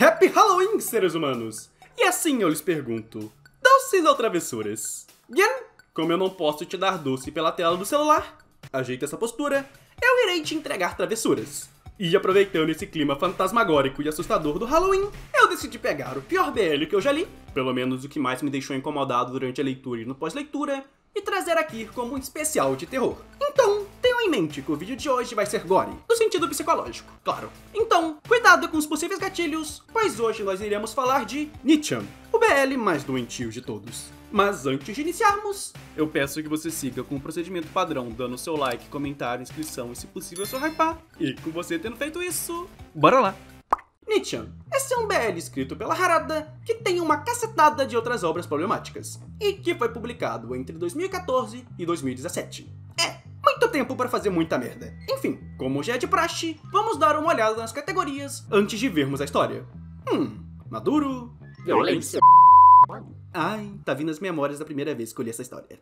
Happy Halloween, seres humanos! E assim eu lhes pergunto, doces ou travessuras? Bien, como eu não posso te dar doce pela tela do celular, ajeita essa postura, eu irei te entregar travessuras. E aproveitando esse clima fantasmagórico e assustador do Halloween, eu decidi pegar o pior BL que eu já li, pelo menos o que mais me deixou incomodado durante a leitura e no pós-leitura, e trazer aqui como um especial de terror. Então, tenham em mente que o vídeo de hoje vai ser gore, no sentido psicológico, claro. Então, cuidado com os possíveis gatilhos, pois hoje nós iremos falar de Nichan, o BL mais doentio de todos. Mas antes de iniciarmos, eu peço que você siga com o procedimento padrão, dando seu like, comentário, inscrição e se possível seu hypar. E com você tendo feito isso, bora lá! Nichan. Esse é um BL escrito pela Harada, que tem uma cacetada de outras obras problemáticas, e que foi publicado entre 2014 e 2017. É, muito tempo para fazer muita merda. Enfim, como já é de praxe, vamos dar uma olhada nas categorias antes de vermos a história. Maduro... Violência... Ai, tá vindo as memórias da primeira vez que eu li essa história.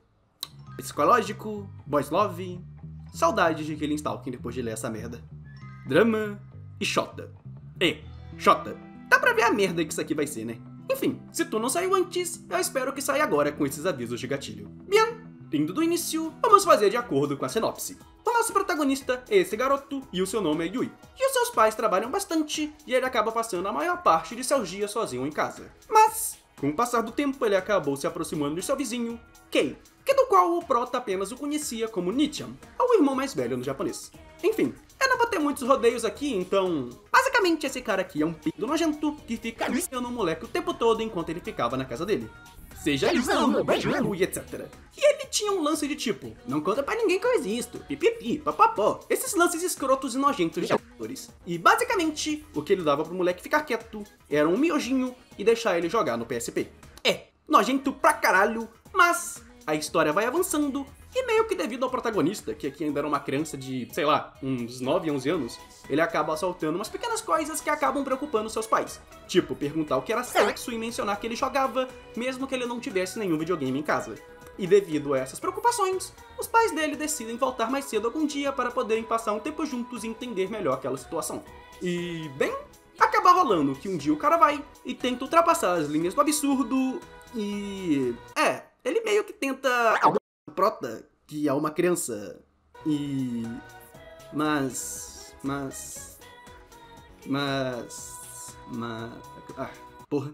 Psicológico... Boys Love... Saudade de Killing Stalking depois de ler essa merda. Drama... E Shota. Shota, dá pra ver a merda que isso aqui vai ser, né? Enfim, se tu não saiu antes, eu espero que saia agora com esses avisos de gatilho. Bien, indo do início, vamos fazer de acordo com a sinopse. O nosso protagonista é esse garoto, e o seu nome é Yui. E os seus pais trabalham bastante, e ele acaba passando a maior parte de seus dias sozinho em casa. Mas, com o passar do tempo, ele acabou se aproximando de seu vizinho, Kei, que do qual o prota apenas o conhecia como Nichan, ou o irmão mais velho no japonês. Enfim, eu não vou ter muitos rodeios aqui, então... Basicamente, esse cara aqui é um pinto nojento que fica viciando o moleque o tempo todo enquanto ele ficava na casa dele. Seja alisando, beijando e etc. E ele tinha um lance de tipo, não conta pra ninguém que eu existo, pipipi, papapó. Esses lances escrotos e nojentos de atores. E basicamente, o que ele dava pro moleque ficar quieto era um miojinho e deixar ele jogar no PSP. É, nojento pra caralho, mas a história vai avançando. E meio que devido ao protagonista, que aqui ainda era uma criança de, sei lá, uns 9, 11 anos, ele acaba soltando umas pequenas coisas que acabam preocupando seus pais. Tipo, perguntar o que era sexo e mencionar que ele jogava, mesmo que ele não tivesse nenhum videogame em casa. E devido a essas preocupações, os pais dele decidem voltar mais cedo algum dia para poderem passar um tempo juntos e entender melhor aquela situação. E, bem, acaba rolando que um dia o cara vai e tenta ultrapassar as linhas do absurdo e... ele meio que tenta... prota, que é uma criança, e... porra.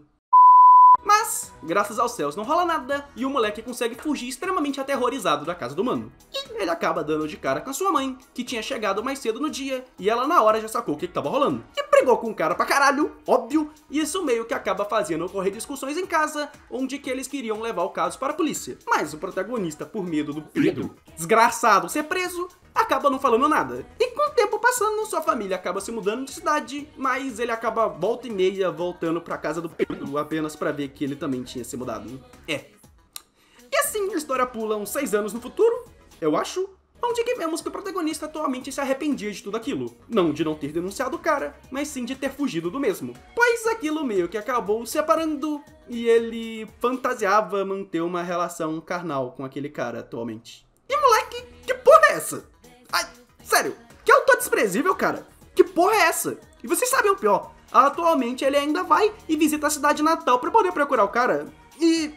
Mas, graças aos céus não rola nada, e o moleque consegue fugir extremamente aterrorizado da casa do mano. E ele acaba dando de cara com a sua mãe, que tinha chegado mais cedo no dia, e ela na hora já sacou o que tava rolando. E brigou com o cara pra caralho, óbvio, e isso meio que acaba fazendo ocorrer discussões em casa, onde que eles queriam levar o caso para a polícia. Mas o protagonista, por medo do Pedro, desgraçado, ser preso, acaba não falando nada. E com o tempo passando, sua família acaba se mudando de cidade, mas ele acaba volta e meia voltando pra casa do Pedro, apenas pra ver que ele também tinha se mudado. E assim a história pula uns 6 anos no futuro, eu acho, onde que vemos que o protagonista atualmente se arrependia de tudo aquilo. Não de não ter denunciado o cara, mas sim de ter fugido do mesmo. Pois aquilo meio que acabou se separando, e ele fantasiava manter uma relação carnal com aquele cara atualmente. E moleque, que porra é essa? Ai, sério, que autodesprezível, cara. Que porra é essa? E vocês sabem o pior, atualmente ele ainda vai e visita a cidade natal pra poder procurar o cara. E,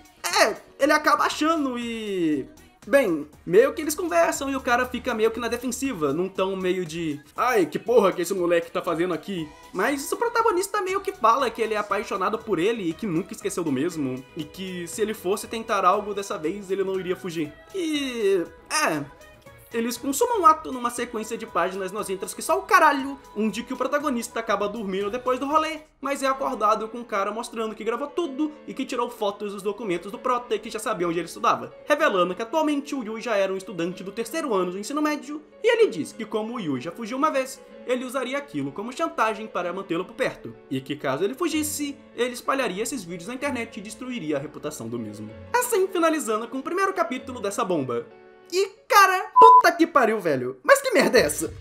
ele acaba achando e... Bem, meio que eles conversam e o cara fica meio que na defensiva, num tom meio de... Ai, que porra que esse moleque tá fazendo aqui? Mas o protagonista meio que fala que ele é apaixonado por ele e que nunca esqueceu do mesmo. E que se ele fosse tentar algo dessa vez, ele não iria fugir. E... eles consumam um ato numa sequência de páginas nojentas que só o caralho, onde que o protagonista acaba dormindo depois do rolê, mas é acordado com um cara mostrando que gravou tudo e que tirou fotos dos documentos do prota e que já sabia onde ele estudava, revelando que atualmente o Yui já era um estudante do 3º ano do ensino médio, e ele diz que como o Yui já fugiu uma vez, ele usaria aquilo como chantagem para mantê-lo por perto, e que caso ele fugisse, ele espalharia esses vídeos na internet e destruiria a reputação do mesmo. Assim, finalizando com o primeiro capítulo dessa bomba. E, cara, puta que pariu, velho. Mas que merda é essa?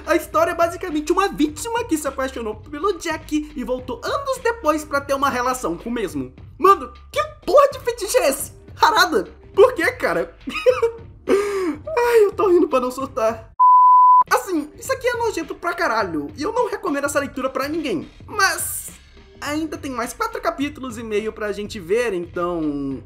A história é basicamente uma vítima que se apaixonou pelo Jack e voltou anos depois pra ter uma relação com o mesmo. Mano, que porra de fetiche é esse? Harada? Por que, cara? Ai, eu tô rindo pra não surtar. Assim, isso aqui é nojento pra caralho, e eu não recomendo essa leitura pra ninguém. Mas... ainda tem mais 4 capítulos e meio pra gente ver, então...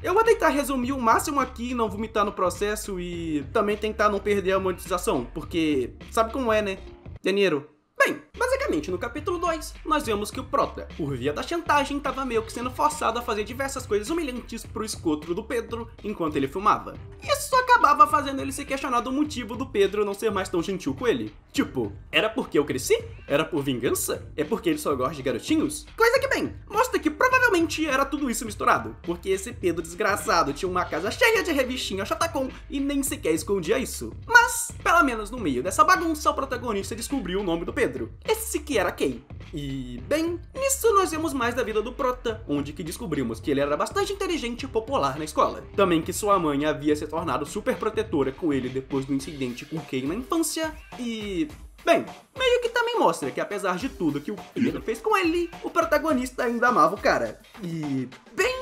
Eu vou tentar resumir o máximo aqui e não vomitar no processo e também tentar não perder a monetização, porque sabe como é, né? Dinheiro. Bem, basicamente no capítulo 2, nós vemos que o Prota, por via da chantagem, tava meio que sendo forçado a fazer diversas coisas humilhantes pro escotro do Pedro enquanto ele filmava. Isso acabava fazendo ele se questionar do motivo do Pedro não ser mais tão gentil com ele. Tipo, era porque eu cresci? Era por vingança? É porque ele só gosta de garotinhos? Coisa que, bem, mostra que provavelmente era tudo isso misturado, porque esse Pedro desgraçado tinha uma casa cheia de revistinha Chatacom e nem sequer escondia isso. Mas, pelo menos no meio dessa bagunça, o protagonista descobriu o nome do Pedro. Esse que era Kay. E, bem, nisso nós vemos mais da vida do Prota, onde que descobrimos que ele era bastante inteligente e popular na escola. Também que sua mãe havia se tornado super protetora com ele depois do incidente com Kay na infância. E... bem, meio que também mostra que apesar de tudo que o Pedro fez com ele, o protagonista ainda amava o cara. E... bem...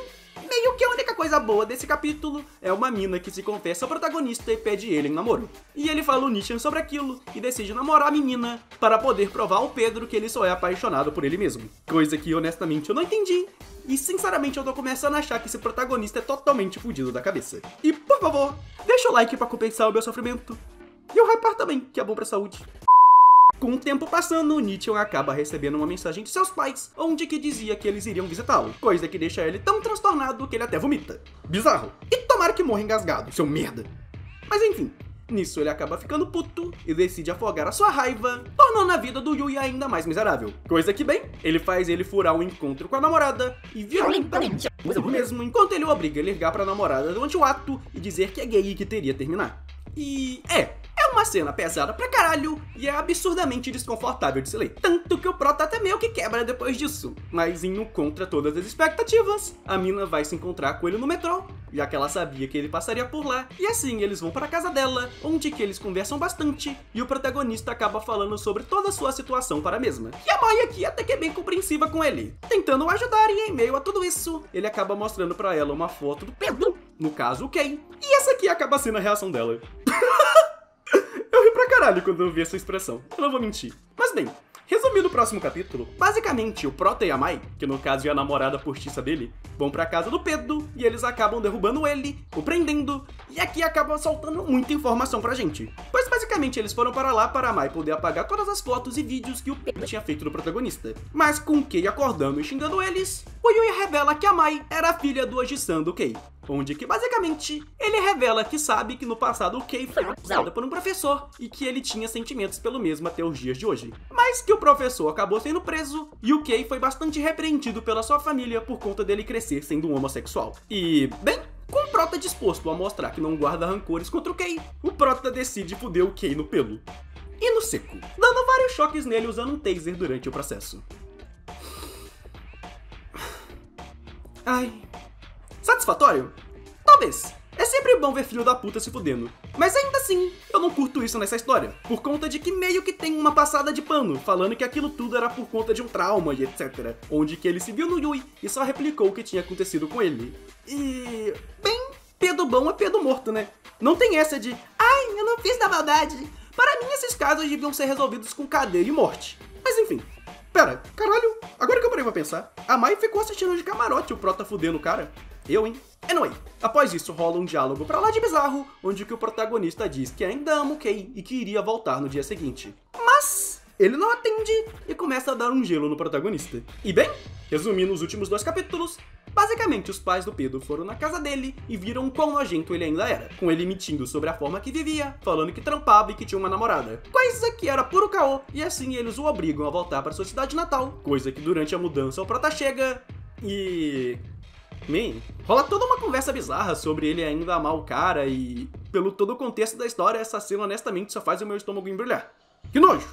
meio que a única coisa boa desse capítulo é uma mina que se confessa ao protagonista e pede ele em namoro. E ele fala o Nietzsche sobre aquilo e decide namorar a menina para poder provar ao Pedro que ele só é apaixonado por ele mesmo. Coisa que honestamente eu não entendi. E sinceramente eu tô começando a achar que esse protagonista é totalmente fudido da cabeça. E por favor, deixa o like pra compensar o meu sofrimento. E o hypar também, que é bom pra saúde. Com o tempo passando, o Nietzsche acaba recebendo uma mensagem de seus pais, onde que dizia que eles iriam visitá-lo, coisa que deixa ele tão transtornado que ele até vomita. Bizarro. E tomara que morra engasgado, seu merda. Mas enfim, nisso ele acaba ficando puto e decide afogar a sua raiva, tornando a vida do Yui ainda mais miserável. Coisa que, bem, ele faz ele furar um encontro com a namorada e violentamente mesmo, enquanto ele o obriga a ligar pra namorada durante o ato e dizer que é gay e que teria terminar. E é uma cena pesada pra caralho e é absurdamente desconfortável de se ler. Tanto que o Prota até meio que quebra depois disso. Mas indo contra todas as expectativas, a mina vai se encontrar com ele no metrô, já que ela sabia que ele passaria por lá. E assim eles vão pra casa dela, onde que eles conversam bastante e o protagonista acaba falando sobre toda a sua situação para a mesma. E a Mai aqui até que é bem compreensiva com ele, tentando o ajudar e em meio a tudo isso, ele acaba mostrando pra ela uma foto do Pedro, no caso o Kay. E essa aqui acaba sendo a reação dela. Eu ri pra caralho quando eu vi essa expressão, eu não vou mentir. Mas bem, resumindo o próximo capítulo, basicamente o Prota e a Mai, que no caso é a namorada postiça dele, vão pra casa do Pedro e eles acabam derrubando ele, o prendendo, e aqui acabam soltando muita informação pra gente. Pois basicamente eles foram para lá para a Mai poder apagar todas as fotos e vídeos que o Pedro tinha feito do protagonista. Mas com o Kay acordando e xingando eles, o Yui revela que a Mai era a filha do Oji-san do Kay. Onde que basicamente ele revela que sabe que no passado o Kay foi abusado por um professor e que ele tinha sentimentos pelo mesmo até os dias de hoje. Mas que o professor acabou sendo preso e o Kay foi bastante repreendido pela sua família por conta dele crescer sendo um homossexual. E, bem, com o Prota disposto a mostrar que não guarda rancores contra o Kay, o Prota decide foder o Kay no pelo e no seco, dando vários choques nele usando um taser durante o processo. Ai... satisfatório? Talvez. É sempre bom ver filho da puta se fudendo. Mas ainda assim, eu não curto isso nessa história. Por conta de que meio que tem uma passada de pano, falando que aquilo tudo era por conta de um trauma e etc. Onde que ele se viu no Yui e só replicou o que tinha acontecido com ele. E... bem, pedo bom é pedo morto, né? Não tem essa de, ai, eu não fiz da maldade. Para mim, esses casos deviam ser resolvidos com cadeia e morte. Mas enfim. Pera, caralho, agora que eu parei pra pensar, a Mai ficou assistindo de camarote o Prota fudendo o cara. Eu, hein? Anyway, após isso rola um diálogo pra lá de bizarro, onde que o protagonista diz que ainda ama o Kay e que iria voltar no dia seguinte. Mas ele não atende e começa a dar um gelo no protagonista. E bem, resumindo os últimos 2 capítulos, basicamente os pais do Pedro foram na casa dele e viram quão nojento ele ainda era, com ele mentindo sobre a forma que vivia, falando que trampava e que tinha uma namorada. Coisa que era puro caô, e assim eles o obrigam a voltar pra sua cidade natal, coisa que durante a mudança o Prota chega e... rola toda uma conversa bizarra sobre ele ainda amar o cara e... pelo todo o contexto da história, essa cena honestamente só faz o meu estômago embrulhar. Que nojo!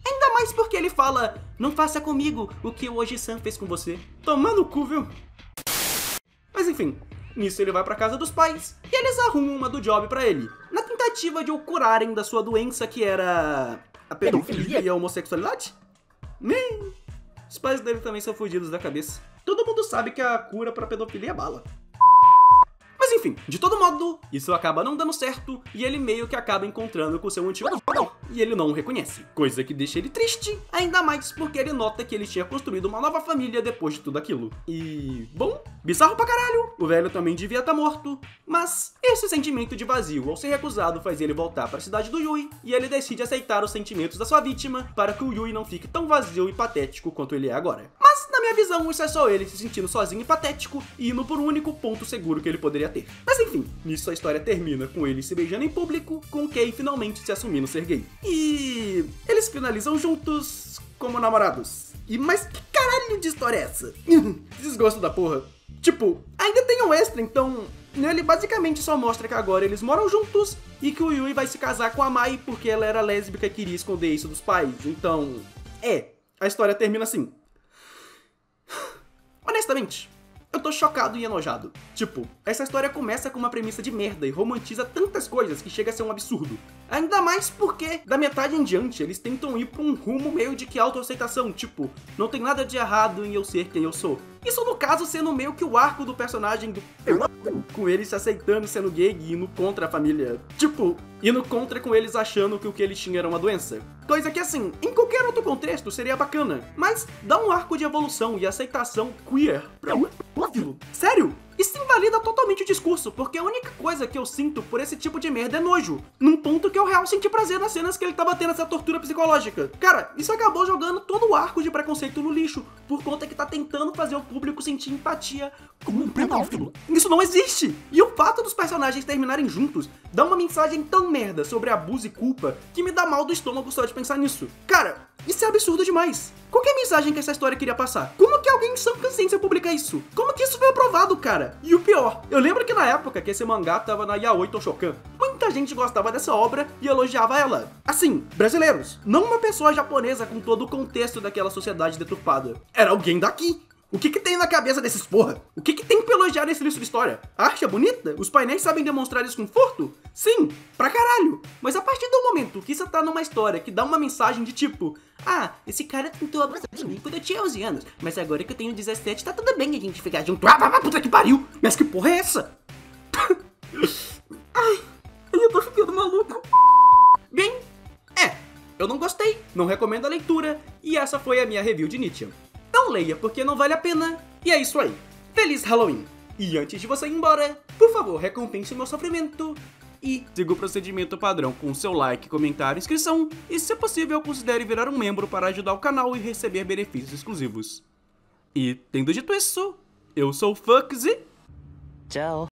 Ainda mais porque ele fala, não faça comigo o que o Oji-san fez com você. Tomar no cu, viu? Mas enfim, nisso ele vai pra casa dos pais e eles arrumam uma do job pra ele, na tentativa de o curarem da sua doença que era... a pedofilia e a homossexualidade? Os pais dele também são fodidos da cabeça. Todo mundo sabe que a cura pra pedofilia é bala. Mas enfim, de todo modo, isso acaba não dando certo e ele meio que acaba encontrando com seu antigo e ele não o reconhece, coisa que deixa ele triste, ainda mais porque ele nota que ele tinha construído uma nova família depois de tudo aquilo. E, bom, bizarro pra caralho, o velho também devia estar morto, mas esse sentimento de vazio ao ser recusado faz ele voltar para a cidade do Yui, e ele decide aceitar os sentimentos da sua vítima para que o Yui não fique tão vazio e patético quanto ele é agora. Mas, na minha visão, isso é só ele se sentindo sozinho e patético e indo por um único ponto seguro que ele poderia ter. Mas enfim, nisso a história termina com ele se beijando em público, com o Kei finalmente se assumindo ser gay. E eles finalizam juntos como namorados. Mas que caralho de história é essa? Desgosto da porra. Tipo, ainda tem um extra, então ele basicamente só mostra que agora eles moram juntos e que o Yui vai se casar com a Mai porque ela era lésbica e queria esconder isso dos pais. Então, a história termina assim. Honestamente, eu tô chocado e enojado. Tipo, essa história começa com uma premissa de merda e romantiza tantas coisas que chega a ser um absurdo. Ainda mais porque, da metade em diante, eles tentam ir pra um rumo meio de que autoaceitação, tipo, não tem nada de errado em eu ser quem eu sou. Isso, no caso, sendo meio que o arco do personagem do com ele se aceitando sendo gay e indo contra a família. Tipo, indo contra com eles achando que o que eles tinham era uma doença. Coisa que, assim, em qualquer outro contexto seria bacana, mas dá um arco de evolução e aceitação queer pra aquilo. Sério? Isso invalida totalmente o discurso, porque a única coisa que eu sinto por esse tipo de merda é nojo. Num ponto que eu real senti prazer nas cenas que ele tava tendo essa tortura psicológica. Cara, isso acabou jogando todo o arco de preconceito no lixo, por conta que tá tentando fazer o público sentir empatia como um pedófilo. Isso não existe! E o fato dos personagens terminarem juntos dá uma mensagem tão merda sobre abuso e culpa que me dá mal do estômago só de pensar nisso. Cara, isso é absurdo demais. Qual que é a mensagem que essa história queria passar? Como que alguém em sã consciência publica isso? Como que isso foi aprovado, cara? E o pior, eu lembro que na época que esse mangá tava na Yaoi Toshokan, muita gente gostava dessa obra e elogiava ela. Assim, brasileiros, não uma pessoa japonesa com todo o contexto daquela sociedade deturpada. Era alguém daqui. O que tem na cabeça desses porra? O que tem pra elogiar nesse livro de história? A arte é bonita? Os painéis sabem demonstrar desconforto? Sim, pra caralho. Mas a partir do momento que isso tá numa história que dá uma mensagem de tipo, ah, esse cara tentou abusar de mim quando eu tinha 11 anos, mas agora que eu tenho 17 tá tudo bem a gente ficar junto. Ah, puta que pariu! Mas que porra é essa? Ai, eu tô ficando maluco. Bem, eu não gostei, não recomendo a leitura, e essa foi a minha review de Nietzsche. Não leia, porque não vale a pena. E é isso aí. Feliz Halloween! E antes de você ir embora, por favor, recompense o meu sofrimento e siga o procedimento padrão com seu like, comentário, inscrição e, se possível, considere virar um membro para ajudar o canal e receber benefícios exclusivos. E, tendo dito isso, eu sou o Fux e... Tchau!